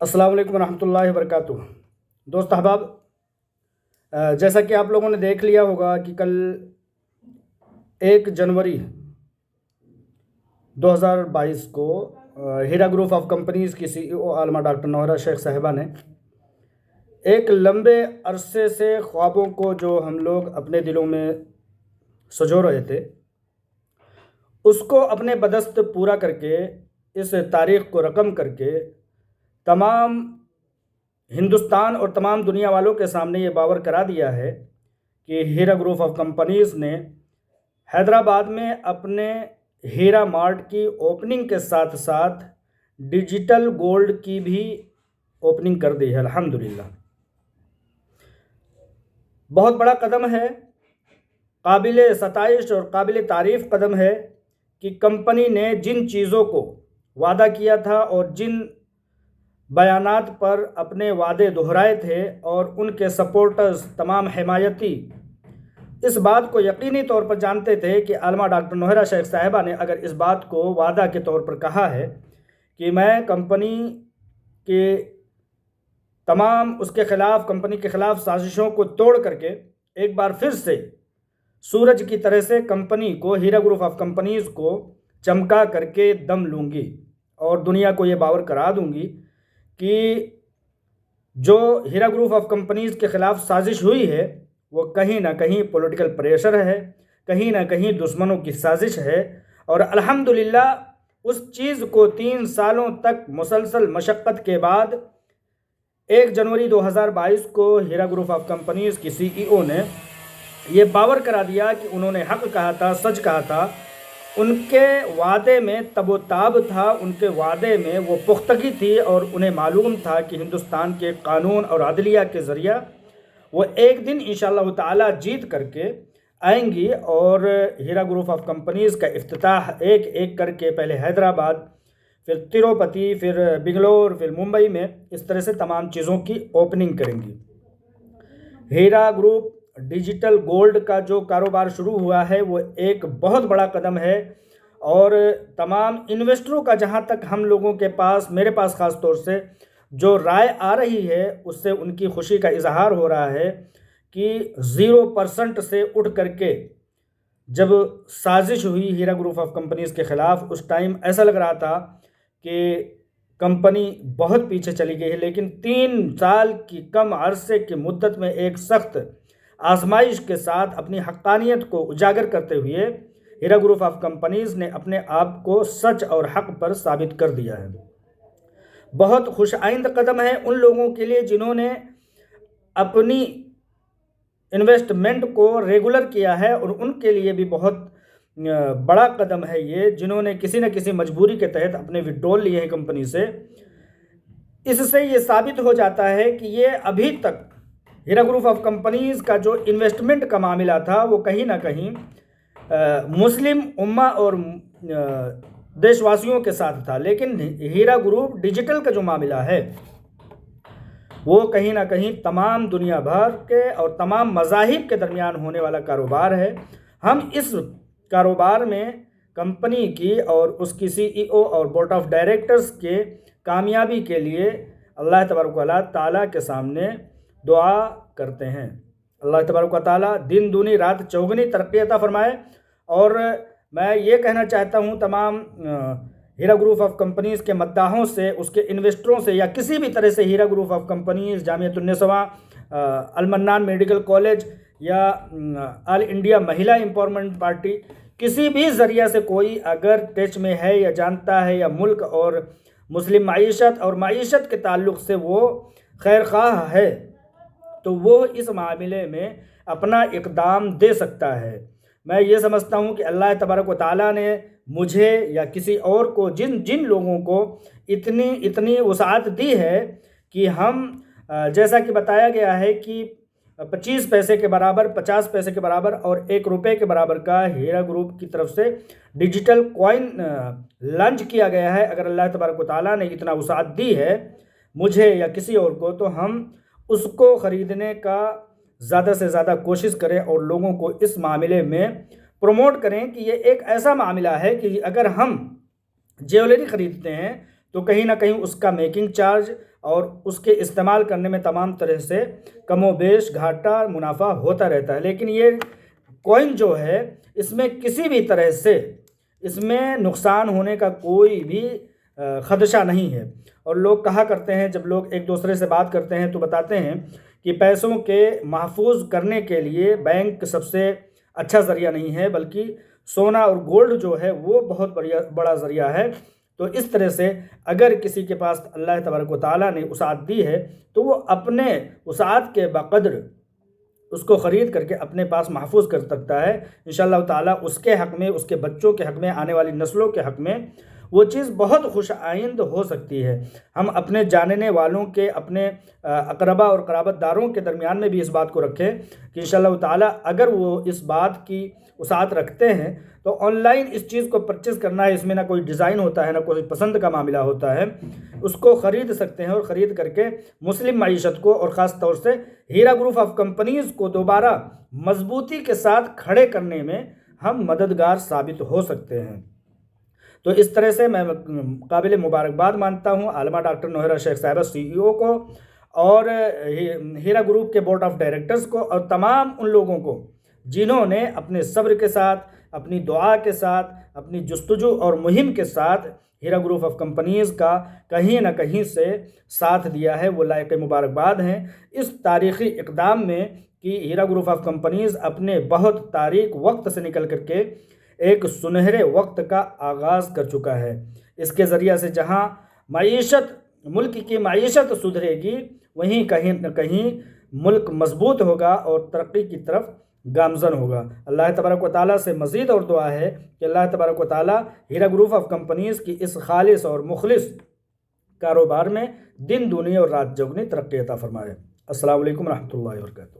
السلام علیکم ورحمۃ اللہ وبرکاتہ۔ دوست احباب، جیسا کہ آپ لوگوں نے دیکھ لیا ہوگا کہ کل 1 جنوری 2022 کو ہیرا گروپ آف کمپنیز کی CEO عالمہ ڈاکٹر نوہرہ شیخ صاحبہ نے ایک لمبے عرصے سے خوابوں کو جو ہم لوگ اپنے دلوں میں سجو رہے تھے اس کو اپنے بدست پورا کر کے اس تاریخ کو رقم کر کے تمام ہندوستان اور تمام دنیا والوں کے سامنے یہ باور کرا دیا ہے کہ ہیرا گروپ آف کمپنیز نے حیدرآباد میں اپنے ہیرا مارٹ کی اوپننگ کے ساتھ ساتھ ڈیجیٹل گولڈ کی بھی اوپننگ کر دی ہے۔ الحمدللہ بہت بڑا قدم ہے، قابل ستائش اور قابل تعریف قدم ہے کہ کمپنی نے جن چیزوں کو وعدہ کیا تھا اور جن بیانات پر اپنے وعدے دہرائے تھے اور ان کے سپورٹرز تمام حمایتی اس بات کو یقینی طور پر جانتے تھے کہ عالمہ ڈاکٹر نوہرہ شیخ صاحبہ نے اگر اس بات کو وعدہ کے طور پر کہا ہے کہ میں کمپنی کے تمام کمپنی کے خلاف سازشوں کو توڑ کر کے ایک بار پھر سے سورج کی طرح سے کمپنی کو، ہیرا گروپ آف کمپنیز کو چمکا کر کے دم لوں گی اور دنیا کو یہ باور کرا دوں گی کہ جو ہیرا گروپ آف کمپنیز کے خلاف سازش ہوئی ہے وہ کہیں نہ کہیں پولیٹیکل پریشر ہے، کہیں نہ کہیں دشمنوں کی سازش ہے، اور الحمدللہ اس چیز کو 3 سالوں تک مسلسل مشقت کے بعد 1 جنوری 2022 کو ہیرا گروپ آف کمپنیز کی CEO نے یہ باور کرا دیا کہ انہوں نے حق کہا تھا، سچ کہا تھا، ان کے وعدے میں تب و تاب تھا، ان کے وعدے میں وہ پختگی تھی، اور انہیں معلوم تھا کہ ہندوستان کے قانون اور عدلیہ کے ذریعہ وہ ایک دن انشاءاللہ تعالی جیت کر کے آئیں گی اور ہیرا گروپ آف کمپنیز کا افتتاح ایک ایک کر کے پہلے حیدرآباد، پھر تروپتی، پھر بنگلور، پھر ممبئی میں اس طرح سے تمام چیزوں کی اوپننگ کریں گی۔ ہیرا گروپ ڈیجیٹل گولڈ کا جو کاروبار شروع ہوا ہے وہ ایک بہت بڑا قدم ہے، اور تمام انویسٹروں کا جہاں تک ہم لوگوں کے پاس، میرے پاس خاص طور سے جو رائے آ رہی ہے اس سے ان کی خوشی کا اظہار ہو رہا ہے کہ 0% سے اٹھ کر کے جب سازش ہوئی ہیرا گروپ آف کمپنیز کے خلاف اس ٹائم ایسا لگ رہا تھا کہ کمپنی بہت پیچھے چلی گئی ہے، لیکن 3 سال کی کم عرصے کی مدت میں ایک سخت آزمائش کے ساتھ اپنی حقانیت کو اجاگر کرتے ہوئے ہیرا گروپ آف کمپنیز نے اپنے آپ کو سچ اور حق پر ثابت کر دیا ہے۔ بہت خوش آئند قدم ہے ان لوگوں کے لیے جنہوں نے اپنی انویسٹمنٹ کو ریگولر کیا ہے، اور ان کے لیے بھی بہت بڑا قدم ہے یہ جنہوں نے کسی نہ کسی مجبوری کے تحت اپنے وڈرول لیے ہیں کمپنی سے۔ اس سے یہ ثابت ہو جاتا ہے کہ یہ ابھی تک ہیرا گروپ آف کمپنیز کا جو انویسٹمنٹ کا معاملہ تھا وہ کہیں نہ کہیں مسلم امہ اور دیش واسیوں کے ساتھ تھا، لیکن ہیرا گروپ ڈیجیٹل کا جو معاملہ ہے وہ کہیں نہ کہیں تمام دنیا بھر کے اور تمام مذاہب کے درمیان ہونے والا کاروبار ہے۔ ہم اس کاروبار میں کمپنی کی اور اس کی CEO اور بورڈ آف ڈائریکٹرز کے کامیابی کے لیے اللہ تبارک و تعالیٰ کے سامنے دعا کرتے ہیں۔ اللہ تبارک و تعالیٰ دن دونی رات چوگنی ترقی عطا فرمائے، اور میں یہ کہنا چاہتا ہوں تمام ہیرا گروپ آف کمپنیز کے مداحوں سے، اس کے انویسٹروں سے، یا کسی بھی طرح سے Heera group of companies, Jamiatun Niswan, Almannan medical college یا all India Mahila empowerment party, کسی بھی ذریعہ سے کوئی اگر ٹچ میں ہے یا جانتا ہے یا ملک اور مسلم معیشت اور معیشت کے تعلق سے وہ خیر خواہ ہے تو وہ اس معاملے میں اپنا اقدام دے سکتا ہے۔ میں یہ سمجھتا ہوں کہ اللہ تبارک و تعالیٰ نے مجھے یا کسی اور کو، جن لوگوں کو اتنی وسعت دی ہے کہ ہم جیسا کہ بتایا گیا ہے کہ 25 پیسے کے برابر، 50 پیسے کے برابر اور 1 روپے کے برابر کا ہیرا گروپ کی طرف سے ڈیجیٹل کوائن لانچ کیا گیا ہے۔ اگر اللہ تبارک و تعالیٰ نے اتنا وسعت دی ہے مجھے یا کسی اور کو، تو ہم اس کو خریدنے کا زیادہ سے زیادہ کوشش کریں اور لوگوں کو اس معاملے میں پروموٹ کریں کہ یہ ایک ایسا معاملہ ہے کہ اگر ہم جیولری خریدتے ہیں تو کہیں نہ کہیں اس کا میکنگ چارج اور اس کے استعمال کرنے میں تمام طرح سے کم و بیش گھاٹا منافع ہوتا رہتا ہے، لیکن یہ کوئن جو ہے اس میں کسی بھی طرح سے اس میں نقصان ہونے کا کوئی بھی خدشہ نہیں ہے۔ اور لوگ کہا کرتے ہیں، جب لوگ ایک دوسرے سے بات کرتے ہیں تو بتاتے ہیں کہ پیسوں کے محفوظ کرنے کے لیے بینک سب سے اچھا ذریعہ نہیں ہے، بلکہ سونا اور گولڈ جو ہے وہ بہت بڑا ذریعہ ہے۔ تو اس طرح سے اگر کسی کے پاس اللہ تبارک و تعالیٰ نے وسعت دی ہے تو وہ اپنے وسعت کے بقدر اس کو خرید کر کے اپنے پاس محفوظ کر سکتا ہے۔ انشاءاللہ تعالیٰ اس کے حق میں، اس کے بچوں کے حق میں، آنے والی نسلوں کے حق میں وہ چیز بہت خوش آئند ہو سکتی ہے۔ ہم اپنے جاننے والوں کے، اپنے اقربا اور قرابت داروں کے درمیان میں بھی اس بات کو رکھیں کہ انشاءاللہ تعالیٰ اگر وہ اس بات کی وسعت رکھتے ہیں تو آن لائن اس چیز کو پرچیز کرنا ہے، اس میں نہ کوئی ڈیزائن ہوتا ہے، نہ کوئی پسند کا معاملہ ہوتا ہے، اس کو خرید سکتے ہیں اور خرید کر کے مسلم معیشت کو اور خاص طور سے ہیرا گروپ آف کمپنیز کو دوبارہ مضبوطی کے ساتھ کھڑے کرنے میں ہم مددگار ثابت ہو سکتے ہیں۔ تو اس طرح سے میں قابل مبارکباد مانتا ہوں عالمہ ڈاکٹر نوہرہ شیخ صاحبہ CEO کو، اور ہیرا گروپ کے بورڈ آف ڈائریکٹرز کو، اور تمام ان لوگوں کو جنہوں نے اپنے صبر کے ساتھ، اپنی دعا کے ساتھ، اپنی جستجو اور مہم کے ساتھ ہیرا گروپ آف کمپنیز کا کہیں نہ کہیں سے ساتھ دیا ہے، وہ لائق مبارکباد ہیں اس تاریخی اقدام میں کہ ہیرا گروپ آف کمپنیز اپنے بہت تاریک وقت سے نکل کر کے ایک سنہرے وقت کا آغاز کر چکا ہے۔ اس کے ذریعہ سے جہاں معیشت، ملک کی معیشت سدھرے گی، وہیں کہیں نہ کہیں ملک مضبوط ہوگا اور ترقی کی طرف گامزن ہوگا۔ اللہ تبارک و تعالیٰ سے مزید اور دعا ہے کہ اللہ تبارک و تعالیٰ ہیرا گروپ آف کمپنیز کی اس خالص اور مخلص کاروبار میں دن دنیا اور رات چوگنی ترقی عطا فرمائے۔ السلام علیکم ورحمۃ اللہ وبرکاتہ۔